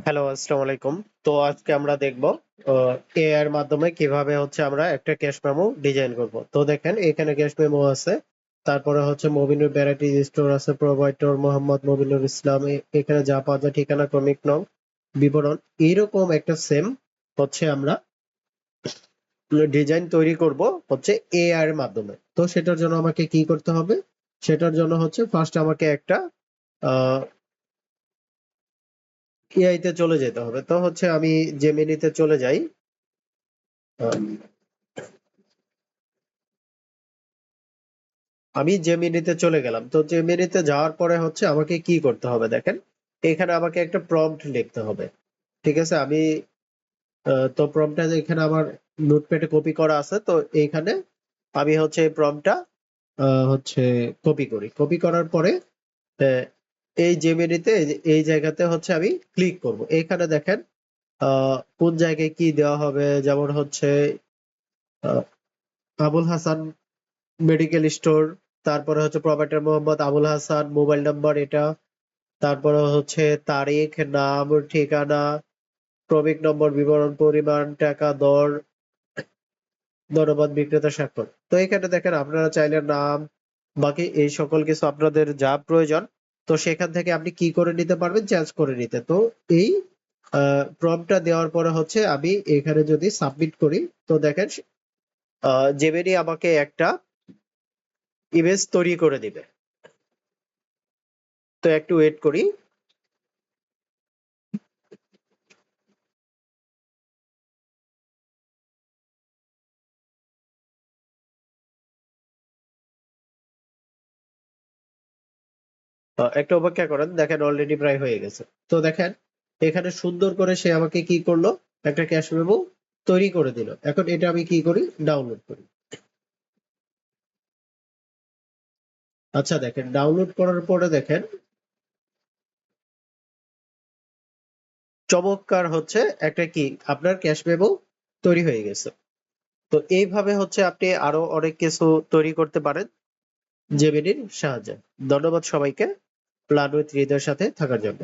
Hello, আসসালামু আলাইকুম। তো আজকে আমরা দেখব এআই এর মাধ্যমে কিভাবে হচ্ছে আমরা একটা ক্যাশ মেমো ডিজাইন করব। তো দেখেন এখানে ক্যাশ মেমো আছে। তারপরে হচ্ছে মবিনুর ভ্যারাইটি স্টোর আছে, প্রোভাইডার মোহাম্মদ মবিনুর ইসলাম। এখানে যা পাওয়া যায় ঠিকানা, ক্রমিক নং, বিবরণ এইরকম একটা সেম হচ্ছে আমরা ডিজাইন তৈরি করব হচ্ছে এআই এর মাধ্যমে। তো সেটার জন্য আমাকে কি করতে হবে? সেটার জন্য হচ্ছে ফার্স্ট আমাকে একটা আহ এআই তে চলে যেতে হবে। তো হচ্ছে আমি জেমিনিতে চলে যাই। আহ, আমি জেমিনিতে চলে গেলাম। তো জেমিনিতে যাওয়ার পরে হচ্ছে আমাকে কি করতে হবে দেখেন, এখানে আমাকে একটা প্রম্পট লিখতে হবে। ঠিক আছে, আমি তো প্রম্পটটা এখানে আমার নোটপ্যাডে কপি করা আছে। তো এইখানে আমি হচ্ছে এই প্রম্পটটা হচ্ছে কপি করার পরে আহ, এই জেমিনিতে এই জায়গাতে হচ্ছে আমি ক্লিক করব। এখানে দেখেন কোন জায়গায় কি দেওয়া হবে, যেমন হচ্ছে আহ, আবুল হাসান মেডিকেল স্টোর, তারপরে হচ্ছে provider Mohammad Abul Hasan, mobile number এটা, তারপরে হচ্ছে তারিখ, নাম, ঠিকানা, ক্রমিক নম্বর, বিবরণ, পরিমাণ, টাকা, দর, ধন্যবাদ, বিক্রেতা স্বাক্ষর। তো এখানে দেখেন আপনারা চাইলে নাম বাকি এই সকল কিছু আপনাদের যা প্রয়োজন তো সেখান থেকে আপনি কি করে নিতে পারবেন, চেঞ্জ করে নিতে। তো এই প্রম্পটটা দেওয়ার পরে হচ্ছে আমি এখানে যদি সাবমিট করি তো দেখেন জেমিনি আমাকে একটা ইমেজ তৈরি করে দিবে। তো একটু ওয়েট করি। একটু অপেক্ষা করেন, দেখেন অলরেডি প্রায় হয়ে গেছে। তো দেখেন এখানে সুন্দর করে সে আমাকে কি করলো, একটা ক্যাশ মেমো তৈরি করে দিল। এখন এটা আমি কি করি, ডাউনলোড করি। আচ্ছা দেখেন ডাউনলোড করার পরে দেখেন চমৎকার হচ্ছে একটা কি আপনার ক্যাশ মেমো তৈরি হয়ে গেছে। তো এইভাবে হচ্ছে আপনি আরো অনেক কিছু তৈরি করতে পারেন জেমিনির সাহায্যে। ধন্যবাদ সবাইকে প্ল্যান উইথ হৃদয়ের সাথে থাকার জন্য।